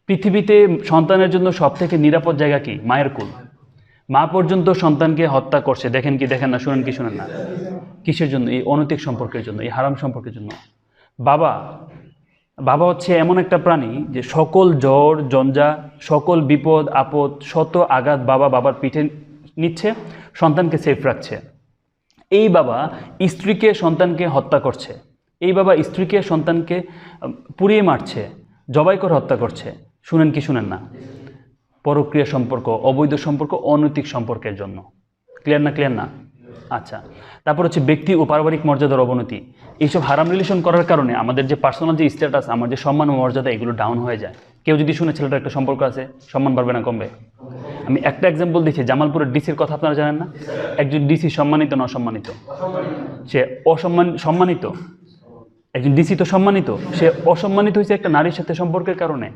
পৃথিবীতে সন্তানের জন্য সবথেকে নিরাপদ জায়গা কি? মায়ের কোল। মা পর্যন্ত সন্তানকে হত্যা করছে, দেখেন কি দেখেন না, শুনেন কি শুনেন না? কিসের জন্য? এই অনৈতিক সম্পর্কের জন্য, এই হারাম সম্পর্কের জন্য। বাবা বাবা হচ্ছে এমন একটা প্রাণী যে সকল জ্বর জঞ্জা, সকল বিপদ আপদ, শত আঘাত বাবা বাবার পিঠে নিচ্ছে, সন্তানকে সেফ রাখছে। এই বাবা স্ত্রীকে সন্তানকে হত্যা করছে, এই বাবা স্ত্রীকে সন্তানকে পুড়িয়ে মারছে, জবাই করে হত্যা করছে। শুনেন কি শুনেন না? পরক্রিয়া সম্পর্ক, অবৈধ সম্পর্ক, অনৈতিক সম্পর্কের জন্য। ক্লিয়ার না? ক্লিয়ার না? আচ্ছা, তারপর হচ্ছে ব্যক্তি ও পারিবারিক মর্যাদার অবনতি। এইসব হারাম রিলেশন করার কারণে আমাদের যে পার্সোনাল যে স্ট্যাটাস, আমার যে সম্মান ও মর্যাদা, এগুলো ডাউন হয়ে যায়। কেউ যদি শুনে ছেলেটার একটা সম্পর্ক আছে, সম্মান বাড়বে না কমবে? আমি একটা এক্সাম্পল দিচ্ছি, জামালপুরের ডিসির কথা আপনারা জানেন না? একজন ডিসি সম্মানিত না অসম্মানিত? সে সম্মানিত। একজন ডিসি তো সম্মানিত, সে অসম্মানিত হয়েছে একটা নারীর সাথে সম্পর্কের কারণে।